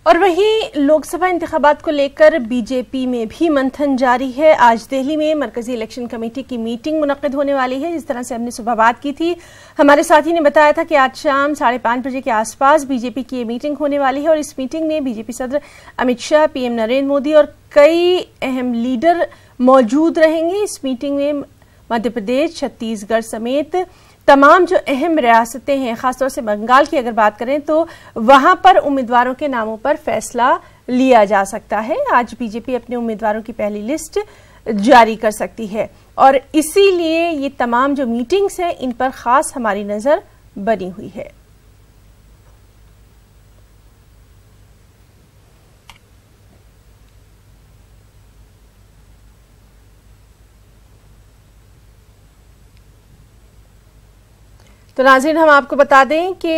और वहीं लोकसभा इंतखाबात को लेकर बीजेपी में भी मंथन जारी है। आज दिल्ली में मरकजी इलेक्शन कमेटी की मीटिंग मुनक्किद होने वाली है। जिस तरह से हमने सुबह बात की थी, हमारे साथी ने बताया था कि आज शाम 5:30 बजे के आसपास बीजेपी की ये मीटिंग होने वाली है और इस मीटिंग में बीजेपी सदर अमित शाह, पीएम नरेंद्र मोदी और कई अहम लीडर मौजूद रहेंगे। इस मीटिंग में मध्य प्रदेश, छत्तीसगढ़ समेत तमाम जो अहम रियासतें हैं, खासतौर से बंगाल की अगर बात करें तो वहां पर उम्मीदवारों के नामों पर फैसला लिया जा सकता है। आज बीजेपी अपने उम्मीदवारों की पहली लिस्ट जारी कर सकती है और इसीलिए ये तमाम जो मीटिंग्स हैं इन पर खास हमारी नजर बनी हुई है। तो नाज़रीन, हम आपको बता दें कि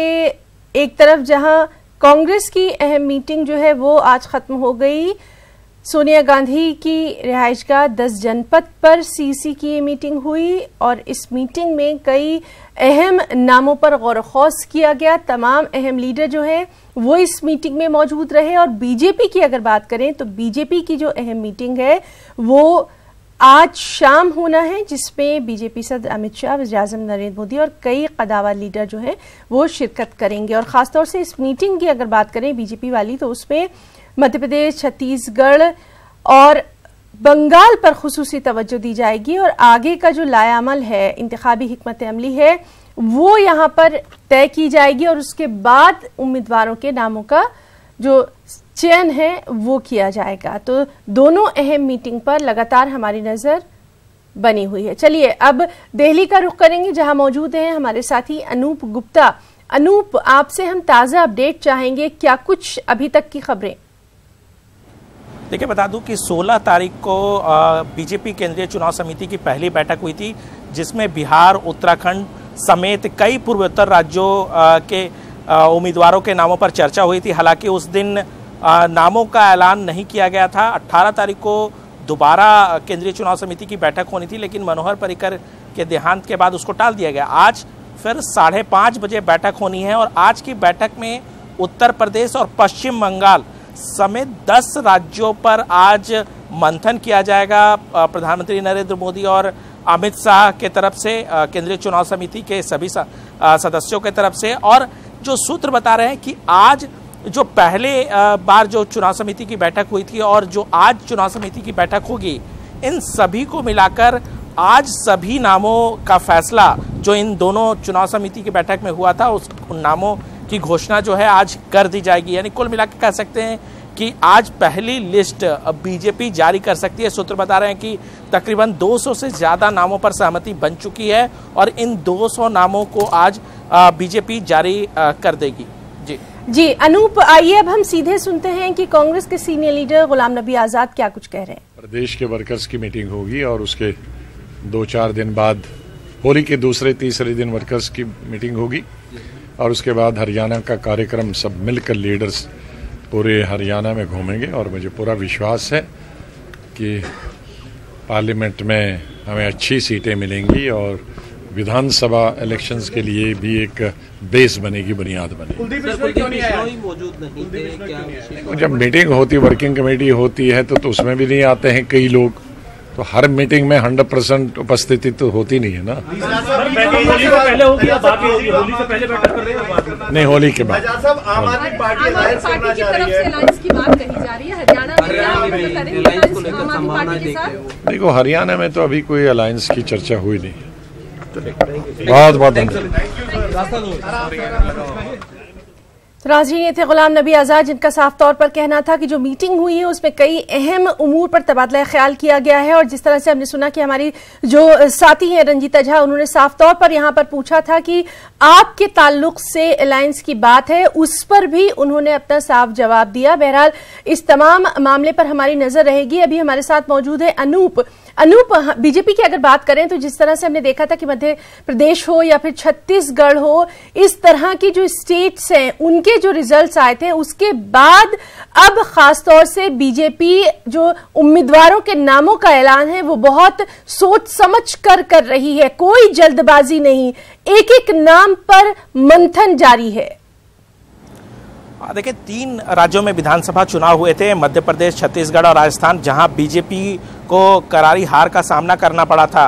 एक तरफ जहां कांग्रेस की अहम मीटिंग जो है वो आज खत्म हो गई। सोनिया गांधी की रिहाइशगाह 10 जनपद पर सीसी की ये मीटिंग हुई और इस मीटिंग में कई अहम नामों पर गौर खौस किया गया। तमाम अहम लीडर जो हैं वो इस मीटिंग में मौजूद रहे और बीजेपी की अगर बात करें तो बीजेपी की जो अहम मीटिंग है वो आज शाम होना है, जिसमें बीजेपी सदर अमित शाह, वज़ीर-ए-आज़म नरेंद्र मोदी और कई कदावर लीडर जो हैं वो शिरकत करेंगे। और खासतौर से इस मीटिंग की अगर बात करें बीजेपी वाली तो उसमें मध्य प्रदेश, छत्तीसगढ़ और बंगाल पर खुसूसी तवज्जो दी जाएगी और आगे का जो लाएअमल है, इंतखाबी हिकमत अमली है, वो यहाँ पर तय की जाएगी और उसके बाद उम्मीदवारों के नामों का जो चयन है वो किया जाएगा। तो दोनों अहम मीटिंग पर लगातार हमारी नजर बनी हुई है। चलिए अब दिल्ली का रुख करेंगे जहां मौजूद हैं हमारे साथी अनूप गुप्ता। अनूप, आपसे हम ताजा अपडेट चाहेंगे, क्या कुछ अभी तक की खबरें? देखिए, बता दूं कि 16 तारीख को बीजेपी केंद्रीय चुनाव समिति की पहली बैठक हुई थी, जिसमें बिहार, उत्तराखंड समेत कई पूर्वोत्तर राज्यों के उम्मीदवारों के नामों पर चर्चा हुई थी। हालांकि उस दिन नामों का ऐलान नहीं किया गया था। 18 तारीख को दोबारा केंद्रीय चुनाव समिति की बैठक होनी थी, लेकिन मनोहर पर्रिकर के देहांत के बाद उसको टाल दिया गया। आज फिर 5:30 बजे बैठक होनी है और आज की बैठक में उत्तर प्रदेश और पश्चिम बंगाल समेत 10 राज्यों पर आज मंथन किया जाएगा। प्रधानमंत्री नरेंद्र मोदी और अमित शाह के तरफ से, केंद्रीय चुनाव समिति के सभी सदस्यों के तरफ से। और जो सूत्र बता रहे हैं कि आज जो पहले बार जो चुनाव समिति की बैठक हुई थी और जो आज चुनाव समिति की बैठक होगी, इन सभी को मिलाकर आज सभी नामों का फैसला जो इन दोनों चुनाव समिति की बैठक में हुआ था उन नामों की घोषणा जो है आज कर दी जाएगी। यानी कुल मिलाकर कह सकते हैं कि आज पहली लिस्ट बीजेपी जारी कर सकती है। सूत्र बता रहे हैं कि तकरीबन 200 से ज़्यादा नामों पर सहमति बन चुकी है और इन 200 नामों को आज बीजेपी जारी कर देगी। जी अनूप, आइए अब हम सीधे सुनते हैं कि कांग्रेस के सीनियर लीडर गुलाम नबी आजाद क्या कुछ कह रहे हैं। प्रदेश के वर्कर्स की मीटिंग होगी और उसके 2-4 दिन बाद होली के दूसरे तीसरे दिन वर्कर्स की मीटिंग होगी और उसके बाद हरियाणा का कार्यक्रम सब मिलकर लीडर्स पूरे हरियाणा में घूमेंगे और मुझे पूरा विश्वास है कि पार्लियामेंट में हमें अच्छी सीटें मिलेंगी और विधानसभा इलेक्शंस के लिए भी एक बेस बनेगी, बुनियाद बनेगी। जब मीटिंग होती, वर्किंग कमेटी होती है तो उसमें भी नहीं आते हैं कई लोग, तो हर मीटिंग में 100% उपस्थिति तो होती नहीं है ना। होली से पहले होगी या बाद में होगी? होली से पहले बैठक कर रहे हैं? नहीं, होली के बाद। आम आदमी पार्टी की तरफ से अलायंस की बात कही जा रही है हरियाणा में। देखो, हरियाणा में तो अभी कोई अलायंस की चर्चा हुई नहीं है। बहुत बहुत नाज़रीन, ये थे गुलाम नबी आजाद, जिनका साफ तौर पर कहना था कि जो मीटिंग हुई है उसमें कई अहम उमूर पर तबादला ख्याल किया गया है। और जिस तरह से हमने सुना कि हमारी जो साथी हैं रंजीता झा, उन्होंने साफ तौर पर यहाँ पर पूछा था कि आपके ताल्लुक से अलायंस की बात है, उस पर भी उन्होंने अपना साफ जवाब दिया। बहरहाल इस तमाम मामले पर हमारी नजर रहेगी। अभी हमारे साथ मौजूद है अनूप। बीजेपी की अगर बात करें तो जिस तरह से हमने देखा था कि मध्य प्रदेश हो या फिर छत्तीसगढ़ हो, इस तरह की जो स्टेट्स हैं उनके जो रिजल्ट्स आए थे उसके बाद अब खासतौर से बीजेपी जो उम्मीदवारों के नामों का ऐलान है वो बहुत सोच समझ कर रही है, कोई जल्दबाजी नहीं, एक एक नाम पर मंथन जारी है। देखिए, 3 राज्यों में विधानसभा चुनाव हुए थे, मध्य प्रदेश, छत्तीसगढ़ और राजस्थान, जहां बीजेपी को करारी हार का सामना करना पड़ा था।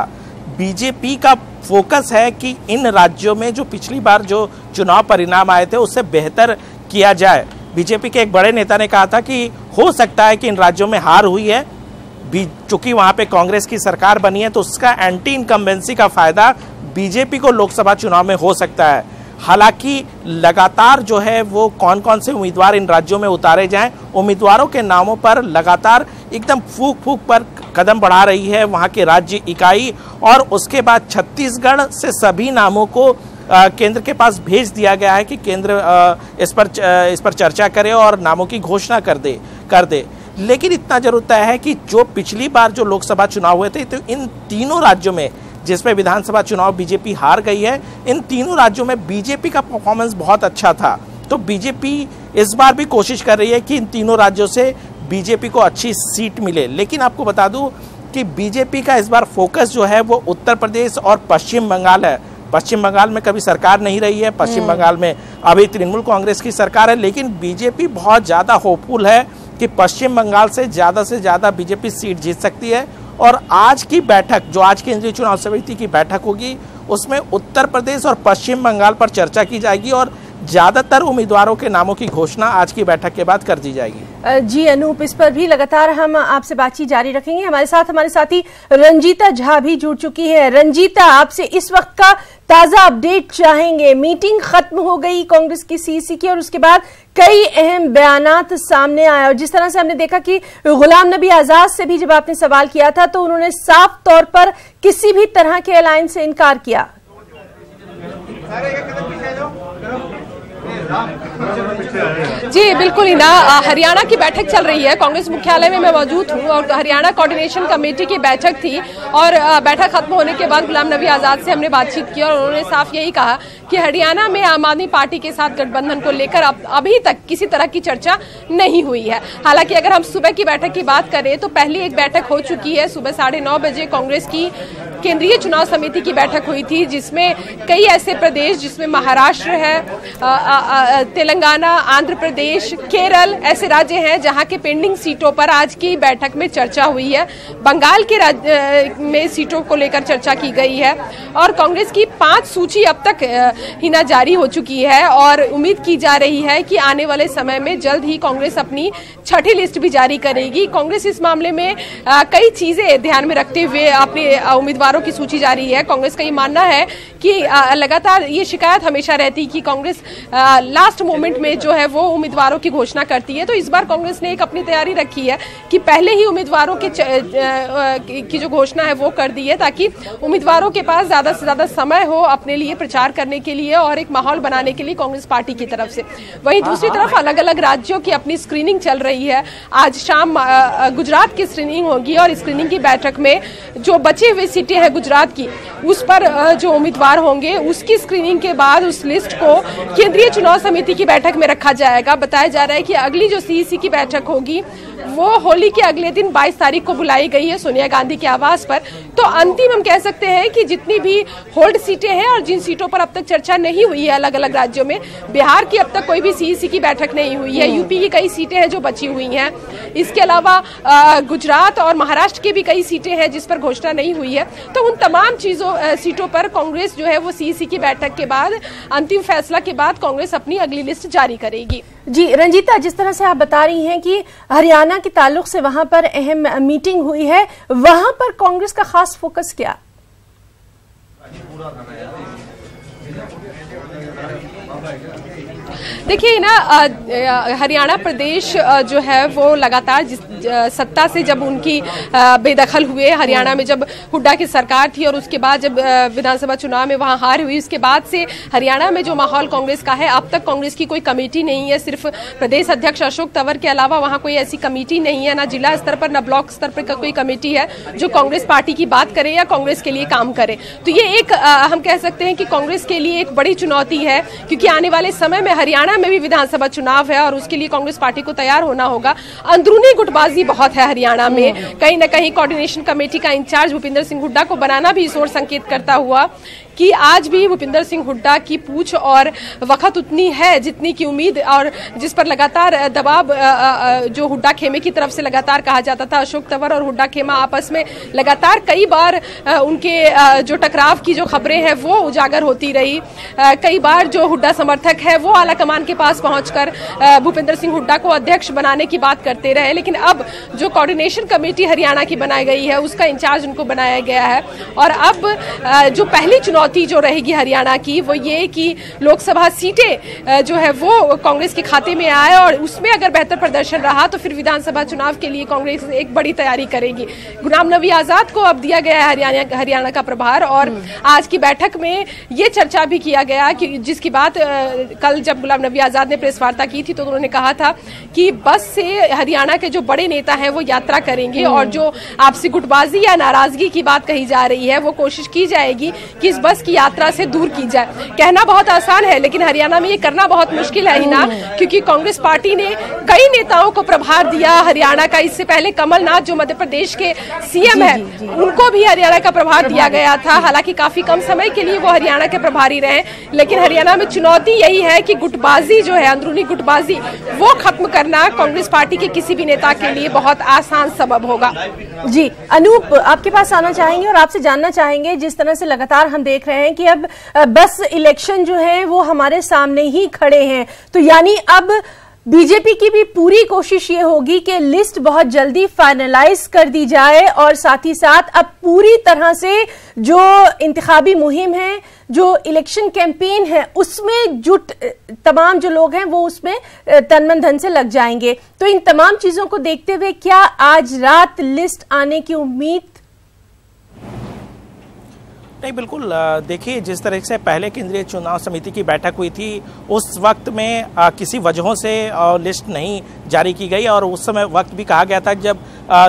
बीजेपी का फोकस है कि इन राज्यों में जो पिछली बार जो चुनाव परिणाम आए थे उससे बेहतर किया जाए। बीजेपी के एक बड़े नेता ने कहा था कि हो सकता है कि इन राज्यों में हार हुई है, चूंकि वहां पे कांग्रेस की सरकार बनी है, तो उसका एंटी इनकम्बेंसी का फायदा बीजेपी को लोकसभा चुनाव में हो सकता है। हालांकि लगातार जो है वो कौन कौन से उम्मीदवार इन राज्यों में उतारे जाएं, उम्मीदवारों के नामों पर लगातार एकदम फूक फूक पर कदम बढ़ा रही है वहां के राज्य इकाई। और उसके बाद छत्तीसगढ़ से सभी नामों को केंद्र के पास भेज दिया गया है कि केंद्र इस पर चर्चा करे और नामों की घोषणा कर दे। लेकिन इतना जरूर तय है कि जो पिछली बार जो लोकसभा चुनाव हुए थे, तो इन तीनों राज्यों में जिसमें विधानसभा चुनाव बीजेपी हार गई है, इन तीनों राज्यों में बीजेपी का परफॉर्मेंस बहुत अच्छा था। तो बीजेपी इस बार भी कोशिश कर रही है कि इन तीनों राज्यों से बीजेपी को अच्छी सीट मिले। लेकिन आपको बता दूं कि बीजेपी का इस बार फोकस जो है वो उत्तर प्रदेश और पश्चिम बंगाल है। पश्चिम बंगाल में कभी सरकार नहीं रही है, पश्चिम बंगाल में अभी तृणमूल कांग्रेस की सरकार है, लेकिन बीजेपी बहुत ज़्यादा होपफुल है कि पश्चिम बंगाल से ज़्यादा बीजेपी सीट जीत सकती है। और आज की बैठक, जो आज केंद्रीय चुनाव समिति की बैठक होगी, उसमें उत्तर प्रदेश और पश्चिम बंगाल पर चर्चा की जाएगी और ज़्यादातर उम्मीदवारों के नामों की घोषणा आज की बैठक के बाद कर दी जाएगी। जी अनूप, इस पर भी लगातार हम आपसे बातचीत जारी रखेंगे। हमारे साथी रंजीता झा भी जुड़ चुकी है। रंजीता, आपसे इस वक्त का ताजा अपडेट चाहेंगे। मीटिंग खत्म हो गई कांग्रेस की सीसी की और उसके बाद कई अहम बयानात सामने आए, और जिस तरह से हमने देखा कि गुलाम नबी आजाद से भी जब आपने सवाल किया था तो उन्होंने साफ तौर पर किसी भी तरह के अलायंस से इनकार किया। जी बिल्कुल ही ना, हरियाणा की बैठक चल रही है, कांग्रेस मुख्यालय में मैं मौजूद हूँ और हरियाणा कोऑर्डिनेशन कमेटी की बैठक थी और बैठक खत्म होने के बाद गुलाम नबी आजाद से हमने बातचीत की और उन्होंने साफ यही कहा कि हरियाणा में आम आदमी पार्टी के साथ गठबंधन को लेकर अभी तक किसी तरह की चर्चा नहीं हुई है। हालांकि अगर हम सुबह की बैठक की बात करें तो पहली एक बैठक हो चुकी है, सुबह 9:30 बजे कांग्रेस की केंद्रीय चुनाव समिति की बैठक हुई थी, जिसमें कई ऐसे प्रदेश, जिसमें महाराष्ट्र है, तेलंगाना, आंध्र प्रदेश, केरल ऐसे राज्य हैं जहां के पेंडिंग सीटों पर आज की बैठक में चर्चा हुई है। बंगाल के राज्य में सीटों को लेकर चर्चा की गई है और कांग्रेस की 5 सूची अब तक हिना जारी हो चुकी है और उम्मीद की जा रही है कि आने वाले समय में जल्द ही कांग्रेस अपनी 6ठी लिस्ट भी जारी करेगी। कांग्रेस इस मामले में कई चीजें ध्यान में रखते हुए अपने उम्मीदवारों की सूची जारी है। कांग्रेस का ये मानना है कि लगातार ये शिकायत हमेशा रहती कि कांग्रेस लास्ट मोमेंट में जो है वो उम्मीदवारों की घोषणा करती है। तो इस बार कांग्रेस ने एक अपनी तैयारी रखी है कि पहले ही उम्मीदवारों की जो घोषणा है वो कर दी है, ताकि उम्मीदवारों के पास ज्यादा से ज्यादा समय हो अपने लिए प्रचार करने के लिए और एक माहौल बनाने के लिए कांग्रेस पार्टी की तरफ से। वहीं दूसरी तरफ अलग अलग राज्यों की अपनी स्क्रीनिंग चल रही है। आज शाम गुजरात की स्क्रीनिंग होगी और स्क्रीनिंग की बैठक में जो बची हुई सीटें हैं गुजरात की, उस पर जो उम्मीदवार होंगे उसकी स्क्रीनिंग के बाद उस लिस्ट को केंद्रीय चुनाव समिति की बैठक में रखा जाएगा। बताया जा रहा है कि अगली जो सीईसी की बैठक होगी वो होली के अगले दिन 22 तारीख को बुलाई गई है सोनिया गांधी के आवास पर। तो अंतिम हम कह सकते हैं कि जितनी भी होल्ड सीटें हैं और जिन सीटों पर अब तक चर्चा नहीं हुई है अलग अलग राज्यों में, बिहार की अब तक कोई भी सीईसी की बैठक नहीं हुई है, यूपी की कई सीटें हैं जो बची हुई हैं, इसके अलावा गुजरात और महाराष्ट्र की भी कई सीटें हैं जिस पर घोषणा नहीं हुई है। तो उन तमाम सीटों पर कांग्रेस जो है वो सीईसी की बैठक के बाद अंतिम फैसला के बाद कांग्रेस अपनी अगली लिस्ट जारी करेगी। जी रंजीता, जिस तरह से आप बता रही हैं कि हरियाणा के ताल्लुक से वहां पर अहम मीटिंग हुई है, वहां पर कांग्रेस का खास फोकस क्या? देखिए ना, हरियाणा प्रदेश जो है वो लगातार सत्ता से जब उनकी बेदखल हुए, हरियाणा में जब हुड्डा की सरकार थी और उसके बाद जब विधानसभा चुनाव में वहां हार हुई, उसके बाद से हरियाणा में जो माहौल कांग्रेस का है, अब तक कांग्रेस की कोई कमेटी नहीं है। सिर्फ प्रदेश अध्यक्ष अशोक तंवर के अलावा वहां कोई ऐसी कमेटी नहीं है, ना जिला स्तर पर ना ब्लॉक स्तर पर कोई कमेटी है जो कांग्रेस पार्टी की बात करे या कांग्रेस के लिए काम करे। तो ये एक हम कह सकते हैं कि कांग्रेस के लिए एक बड़ी चुनौती है, क्योंकि आने वाले समय में हरियाणा में भी विधानसभा चुनाव है और उसके लिए कांग्रेस पार्टी को तैयार होना होगा। अंदरूनी गुटबाजी बहुत है हरियाणा में, कहीं ना कहीं कोऑर्डिनेशन कमेटी का इंचार्ज भूपिंदर सिंह हुड्डा को बनाना भी इस ओर संकेत करता हुआ कि आज भी भूपिंदर सिंह हुड्डा की पूछ और वक्त उतनी है जितनी की उम्मीद, और जिस पर लगातार दबाव जो हुड्डा खेमे की तरफ से लगातार कहा जाता था। अशोक तंवर और हुड्डा खेमा आपस में लगातार कई बार उनके जो टकराव की जो खबरें हैं वो उजागर होती रही। कई बार जो हुड्डा समर्थक है वो आला कमान के पास पहुंचकर भूपिंदर सिंह हुड्डा को अध्यक्ष बनाने की बात करते रहे, लेकिन अब जो कोऑर्डिनेशन कमेटी हरियाणा की बनाई गई है उसका इंचार्ज उनको बनाया गया है। और अब जो पहली चुनौती जो रहेगी हरियाणा की वो ये कि लोकसभा सीटें जो है वो कांग्रेस के खाते में आए, और उसमें अगर बेहतर प्रदर्शन रहा तो फिर विधानसभा चुनाव के लिए कांग्रेस एक बड़ी तैयारी करेगी। गुलाम नबी आजाद को अब दिया गया है हरियाणा का प्रभार, और आज की बैठक में ये चर्चा भी किया गया कि जिसकी बात कल जब गुलाम नबी आजाद ने प्रेस वार्ता की थी तो उन्होंने कहा था कि बस से हरियाणा के जो बड़े नेता हैं वो यात्रा करेंगे, और जो आपसी गुटबाजी या नाराजगी की बात कही जा रही है वो कोशिश की जाएगी कि इस बस की यात्रा से दूर की जाए। कहना बहुत आसान है लेकिन हरियाणा में ये करना बहुत मुश्किल है हिना, क्योंकि कांग्रेस पार्टी ने कई नेताओं को प्रभार दिया हरियाणा का। इससे पहले कमलनाथ जो मध्य प्रदेश के सीएम है उनको भी हरियाणा का प्रभार दिया गया था, हालांकि काफी कम समय के लिए वो हरियाणा के प्रभारी रहे। लेकिन हरियाणा में चुनौती यही है कि गुटबाजी जो है, अंदरूनी गुटबाजी, वो खत्म करना कांग्रेस पार्टी के किसी भी नेता के लिए बहुत आसान सबब होगा। जी अनूप, आपके पास आना चाहेंगे और आपसे जानना चाहेंगे, जिस तरह से लगातार हम देख रहे हैं कि अब बस इलेक्शन जो है वो हमारे सामने ही खड़े हैं, तो यानी अब बीजेपी की भी पूरी कोशिश ये होगी कि लिस्ट बहुत जल्दी फाइनलाइज कर दी जाए, और साथ ही साथ अब पूरी तरह से जो इंतखाबी मुहिम है, जो इलेक्शन कैंपेन है, उसमें जुट तमाम जो लोग हैं वो उसमें तन मन धन से लग जाएंगे। तो इन तमाम चीजों को देखते हुए क्या आज रात लिस्ट आने की उम्मीद? नहीं, बिल्कुल। देखिए, जिस तरह से पहले केंद्रीय चुनाव समिति की बैठक हुई थी उस वक्त में किसी वजहों से लिस्ट नहीं जारी की गई, और उस समय वक्त भी कहा गया था जब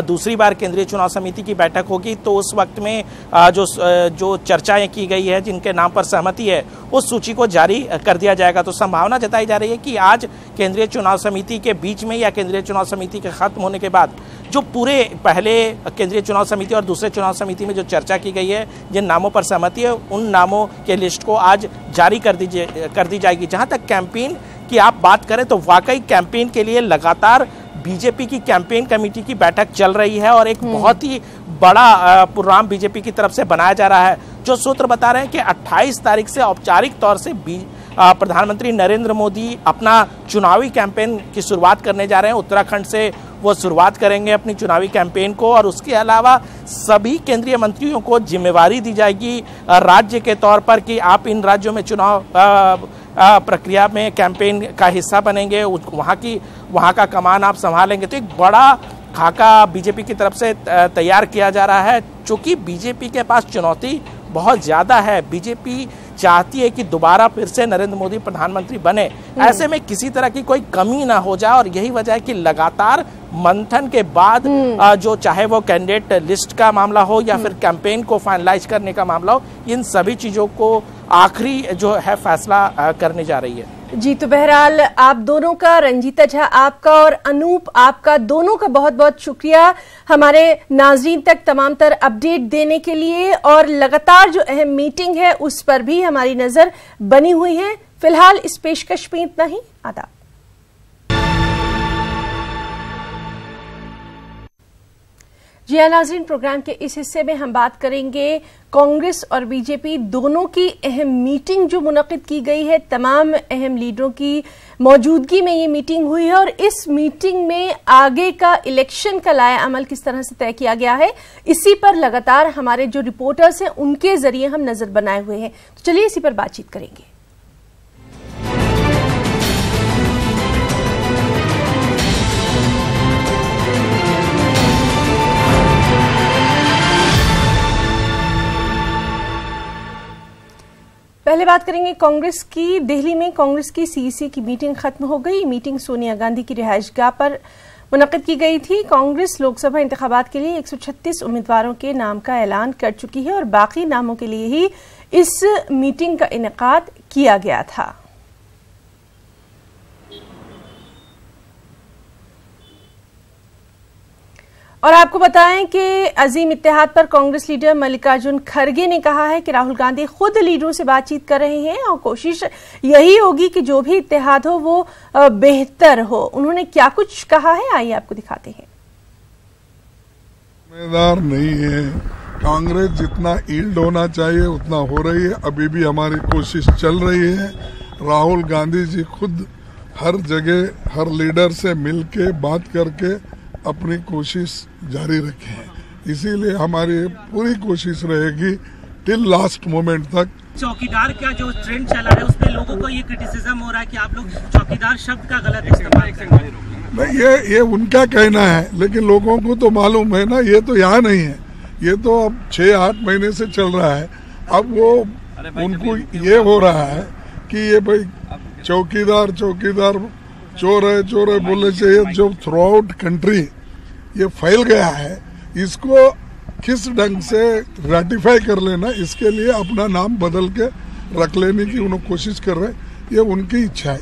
दूसरी बार केंद्रीय चुनाव समिति की बैठक होगी तो उस वक्त में जो चर्चाएं की गई है, जिनके नाम पर सहमति है, उस सूची को जारी कर दिया जाएगा। तो संभावना जताई जा रही है कि आज केंद्रीय चुनाव समिति के बीच में या केंद्रीय चुनाव समिति के खत्म होने के बाद जो पूरे पहले केंद्रीय चुनाव समिति और दूसरे चुनाव समिति में जो चर्चा की गई है, जिन नामों पर सहमति है, उन नामों के लिस्ट को आज जारी कर दी जाएगी। जहां तक कैंपेन की आप बात करें तो वाकई कैंपेन के लिए लगातार बीजेपी की कैंपेन कमेटी की बैठक चल रही है, और एक बहुत ही बड़ा प्रोग्राम बीजेपी की तरफ से बनाया जा रहा है। जो सूत्र बता रहे हैं कि 28 तारीख से औपचारिक तौर से प्रधानमंत्री नरेंद्र मोदी अपना चुनावी कैंपेन की शुरुआत करने जा रहे हैं। उत्तराखंड से वो शुरुआत करेंगे अपनी चुनावी कैंपेन को, और उसके अलावा सभी केंद्रीय मंत्रियों को जिम्मेवारी दी जाएगी राज्य के तौर पर कि आप इन राज्यों में चुनाव प्रक्रिया में कैंपेन का हिस्सा बनेंगे, वहाँ का कमान आप संभालेंगे। तो एक बड़ा खाका बीजेपी की तरफ से तैयार किया जा रहा है। चूंकि बीजेपी के पास चुनौती बहुत ज़्यादा है, बीजेपी चाहती है कि दोबारा फिर से नरेंद्र मोदी प्रधानमंत्री बने, ऐसे में किसी तरह की कोई कमी ना हो जाए, और यही वजह है कि लगातार मंथन के बाद जो चाहे वो कैंडिडेट लिस्ट का मामला हो या फिर कैंपेन को फाइनलाइज करने का मामला हो, इन सभी चीज़ों को आखिरी जो है फैसला करने जा रही है। जी, तो बहरहाल आप दोनों का, रंजीता झा आपका और अनूप आपका, दोनों का बहुत बहुत शुक्रिया हमारे नाजरीन तक तमाम तर अपडेट देने के लिए, और लगातार जो अहम मीटिंग है उस पर भी हमारी नजर बनी हुई है। फिलहाल इस पेशकश में इतना ही। आदाब। जी हाँ नाज़रीन, प्रोग्राम के इस हिस्से में हम बात करेंगे कांग्रेस और बीजेपी दोनों की अहम मीटिंग जो मुनक़िद की गई है। तमाम अहम लीडरों की मौजूदगी में ये मीटिंग हुई है, और इस मीटिंग में आगे का इलेक्शन का लाया अमल किस तरह से तय किया गया है, इसी पर लगातार हमारे जो रिपोर्टर्स हैं उनके जरिए हम नजर बनाए हुए हैं। तो चलिए इसी पर बातचीत करेंगे। पहले बात करेंगे कांग्रेस की। दिल्ली में कांग्रेस की सीईसी की मीटिंग खत्म हो गई। मीटिंग सोनिया गांधी की रिहाइशगाह पर मुनक़िद की गई थी। कांग्रेस लोकसभा इंतखाबात के लिए 136 उम्मीदवारों के नाम का ऐलान कर चुकी है, और बाकी नामों के लिए ही इस मीटिंग का इनेकाद किया गया था। और आपको बताएं कि अजीम इत्तेहाद पर कांग्रेस लीडर मल्लिकार्जुन खड़गे ने कहा है कि राहुल गांधी खुद लीडरों से बातचीत कर रहे हैं और कोशिश यही होगी कि जो भी इत्तेहाद हो वो बेहतर हो। उन्होंने क्या कुछ कहा है, आइए आपको दिखाते हैं। जिम्मेदार नहीं है, कांग्रेस जितना ईल्ड होना चाहिए उतना हो रही है। अभी भी हमारी कोशिश चल रही है। राहुल गांधी जी खुद हर जगह हर लीडर से मिलके बात करके अपनी कोशिश जारी रखें। इसीलिए हमारी पूरी कोशिश रहेगी टिल लास्ट मोमेंट तक। चौकीदार का जो ट्रेंड चला है उसपे लोगों को ये क्रिटिसिज्म हो रहा है कि आप लोग चौकीदार शब्द का गलत इस्तेमाल कर रहे हैं। नहीं, ये उनका कहना है, लेकिन लोगों को तो मालूम है ना, ये तो यहाँ नहीं है, ये तो अब 6-8 महीने से चल रहा है। अब वो उनको ये हो रहा है कि ये भाई चौकीदार चोर है बोलने से जो थ्रू आउट कंट्री ये फैल गया है, इसको किस ढंग से रेटिफाई कर लेना, इसके लिए अपना नाम बदल के रख लेने की उन्होंने कोशिश कर रहे हैं। ये उनकी इच्छा है।